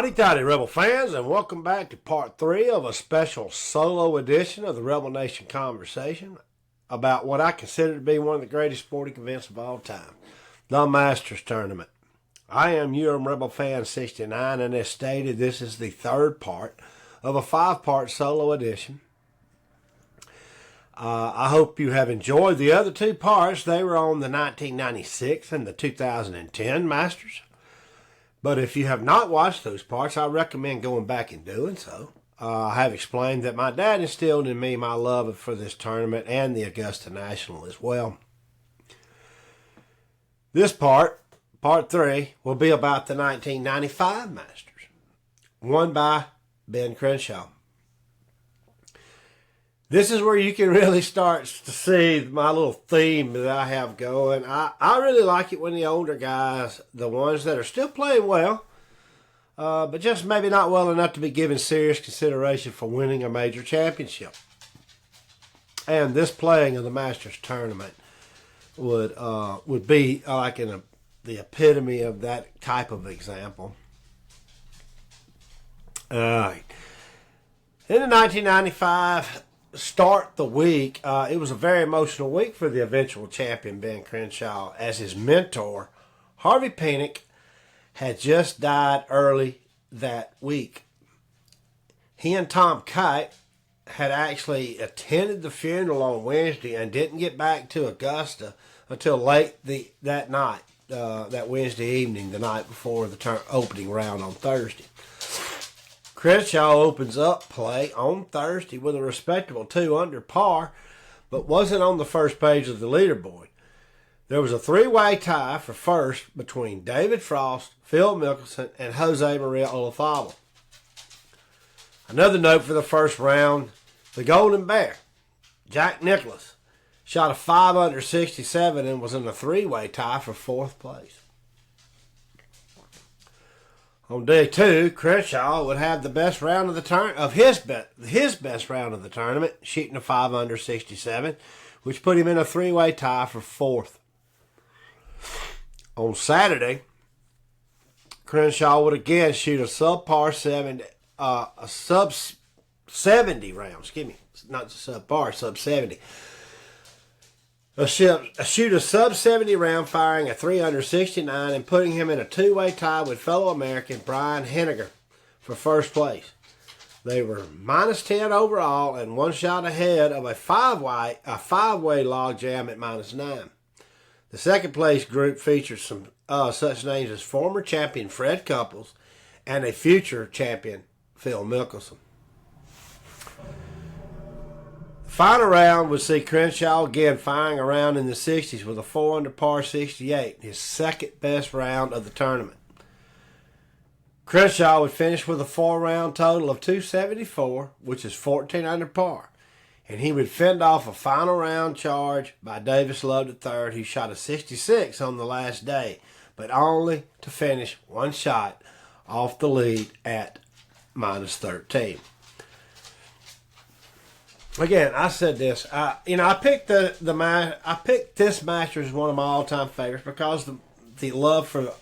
Howdy toddy, Rebel fans, and welcome back to part 3 of a special solo edition of the Rebel Nation Conversation about what I consider to be one of the greatest sporting events of all time, the Masters Tournament. I am Umrebelfan69, and as stated, this is the third part of a 5-part solo edition. I hope you have enjoyed the other 2 parts. They were on the 1996 and the 2010 Masters. But if you have not watched those parts, I recommend going back and doing so. I have explained that my dad instilled in me my love for this tournament and the Augusta National as well. This part 3, will be about the 1995 Masters, won by Ben Crenshaw. This is where you can really start to see my little theme that I have going. I really like it when the older guys, the ones that are still playing well, but just maybe not well enough to be given serious consideration for winning a major championship. And this playing of the Masters Tournament would be like the epitome of that type of example. In the 1995 start the week, it was a very emotional week for the eventual champion Ben Crenshaw, as his mentor Harvey Pinnock had just died early that week. He and Tom Kite had actually attended the funeral on Wednesday and didn't get back to Augusta until late that night, that Wednesday evening, the night before the opening round on Thursday. Crenshaw opens up play on Thursday with a respectable 2 under par, but wasn't on the first page of the leaderboard. There was a 3-way tie for first between David Frost, Phil Mickelson, and Jose Maria Olazabal. Another note for the first round, the Golden Bear, Jack Nicklaus, shot a 5 under 67 and was in a 3-way tie for 4th place. On day 2, Crenshaw would have the best round of the his best round of the tournament, shooting a 5 under 67, which put him in a 3-way tie for 4th. On Saturday, Crenshaw would again shoot a sub 70 round. Excuse me, not sub 70. Shoot a sub 70 round, firing a 3 under 69 and putting him in a 2-way tie with fellow American Brian Henniger for first place. They were -10 overall and 1 shot ahead of a 5-way log jam at -9. The second place group featured some such names as former champion Fred Couples and a future champion Phil Mickelson. Final round would see Crenshaw again firing around in the 60s with a 4 under par 68, his second best round of the tournament. Crenshaw would finish with a 4-round total of 274, which is 14 under par, and he would fend off a final round charge by Davis Love III, who shot a 66 on the last day, but only to finish 1 shot off the lead at -13. Again, I said this. I picked I picked this Masters as one of my all-time favorites because the love for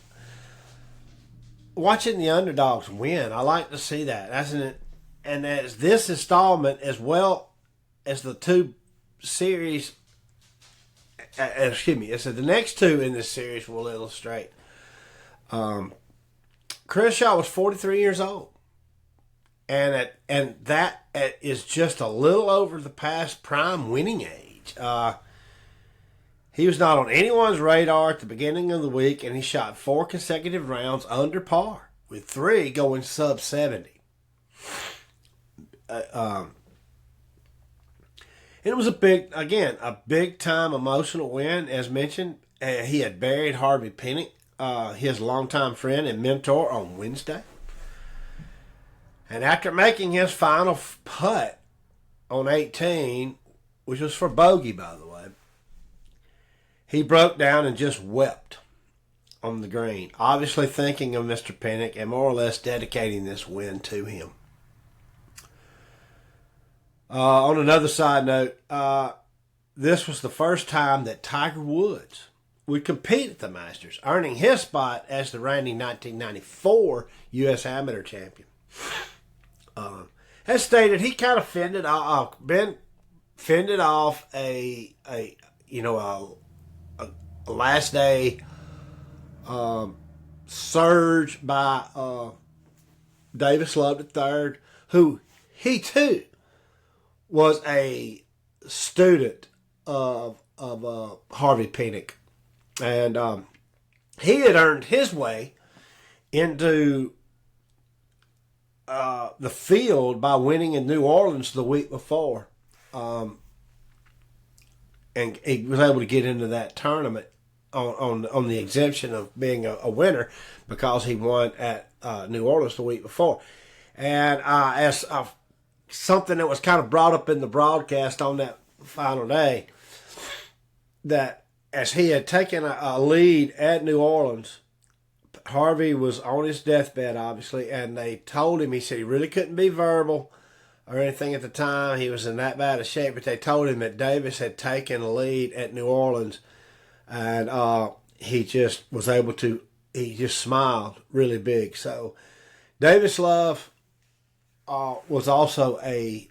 watching the underdogs win. I like to see that. And as this installment, as well as the 2 series, the next 2 in this series will illustrate. Crenshaw was 43 years old. And that is just a little over the past prime winning age. He was not on anyone's radar at the beginning of the week, and he shot 4 consecutive rounds under par, with 3 going sub 70. And it was a big time emotional win, as mentioned. He had buried Harvey Pinnock, his longtime friend and mentor, on Wednesday. And after making his final putt on 18, which was for bogey, by the way, he broke down and just wept on the green, obviously thinking of Mr. Pinnock and more or less dedicating this win to him. On another side note, this was the first time that Tiger Woods would compete at the Masters, earning his spot as the reigning 1994 U.S. Amateur champion. As stated, he kind of fended off a last day surge by Davis Love III, who he too was a student of Harvey Penick, and he had earned his way into the field by winning in New Orleans the week before, and he was able to get into that tournament on the exemption of being a winner because he won at New Orleans the week before. And as something that was kind of brought up in the broadcast on that final day, that as he had taken a lead at New Orleans, Harvey was on his deathbed, obviously, and they told him, he said he really couldn't be verbal or anything at the time. He was in that bad a shape, but they told him that Davis had taken a lead at New Orleans, and he just was able to, he just smiled really big. So Davis Love was also a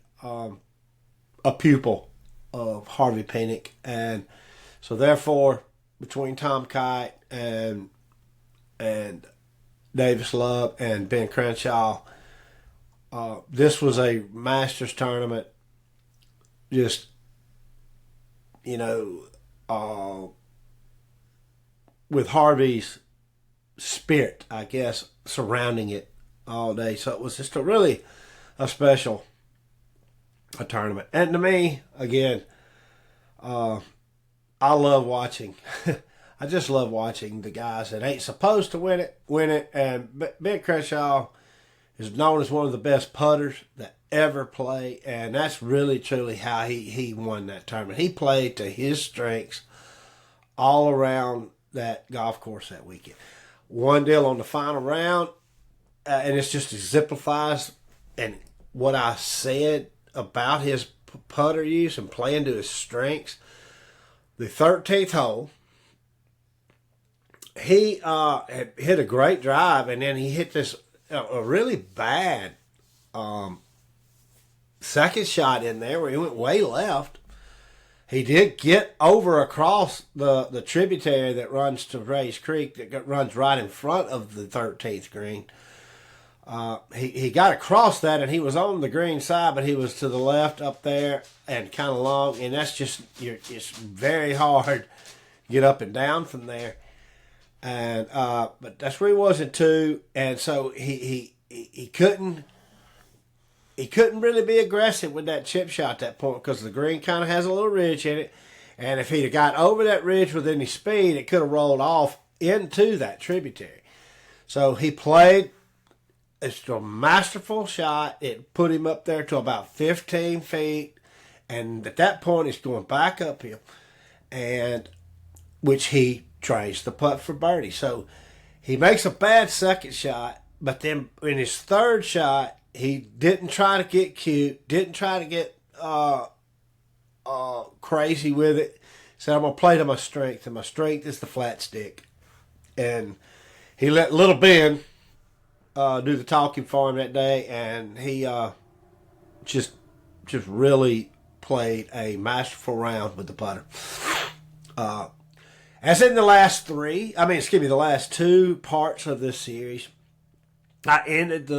pupil of Harvey Penick, and so therefore between Tom Kite and Davis Love and Ben Crenshaw, this was a Masters tournament, just, with Harvey's spirit, I guess, surrounding it all day. So it was just a special tournament. And to me, again, I love watching. I just love watching the guys that ain't supposed to win it. And Ben Crenshaw is known as one of the best putters that ever play, and that's really truly how he won that tournament. He played to his strengths all around that golf course that weekend. One deal on the final round, and it's just exemplifies and what I said about his putter use and playing to his strengths. The 13th hole, he had hit a great drive, and then he hit this a really bad second shot in there where he went way left. He did get over across the tributary that runs to Ray's Creek, that runs right in front of the 13th green. He got across that, and he was on the green side, but he was to the left up there and kind of long, and that's just, it's very hard to get up and down from there. And but that's where he was in two, and so he couldn't really be aggressive with that chip shot at that point because the green kind of has a little ridge in it, and if he'd have got over that ridge with any speed, it could have rolled off into that tributary. So he played. It's a masterful shot. It put him up there to about 15 feet, and at that point, it's going back uphill, and which he trains the putt for birdie. So he makes a bad second shot, but then in his third shot, he didn't try to get cute, didn't try to get crazy with it. Said, I'm going to play to my strength, and my strength is the flat stick. And he let Little Ben do the talking for him that day, and he just really played a masterful round with the putter. As in the last two parts of this series, I ended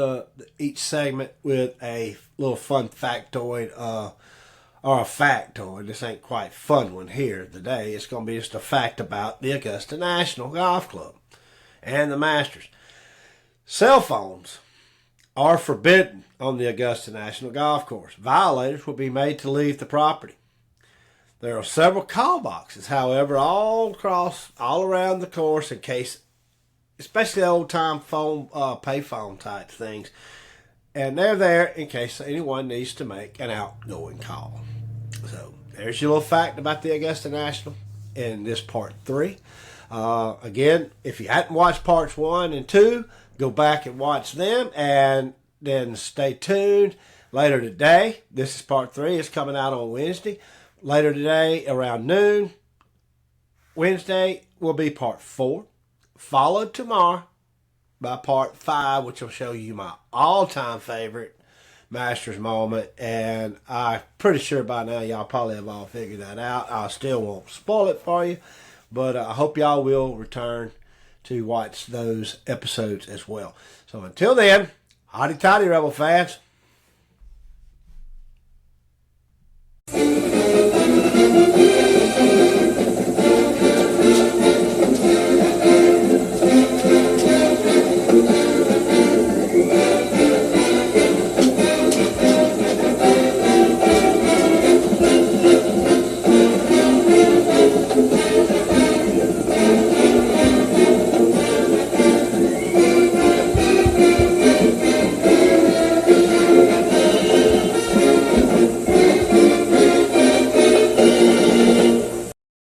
each segment with a little fun factoid, or a factoid. This ain't quite fun one here today. It's going to be just a fact about the Augusta National Golf Club and the Masters. Cell phones are forbidden on the Augusta National Golf Course. Violators will be made to leave the property. There are several call boxes, however, all around the course in case, especially old-time phone, payphone type things. And they're there in case anyone needs to make an outgoing call. So there's your little fact about the Augusta National in this part 3. Again, if you hadn't watched parts 1 and 2, go back and watch them, and then stay tuned. Later today, this is part 3. It's coming out on Wednesday. Later today, around noon, Wednesday, will be part 4, followed tomorrow by part 5, which will show you my all-time favorite Masters moment. And I'm pretty sure by now y'all probably have all figured that out. I still won't spoil it for you, but I hope y'all will return to watch those episodes as well. So until then, hotty toddy, Rebel fans.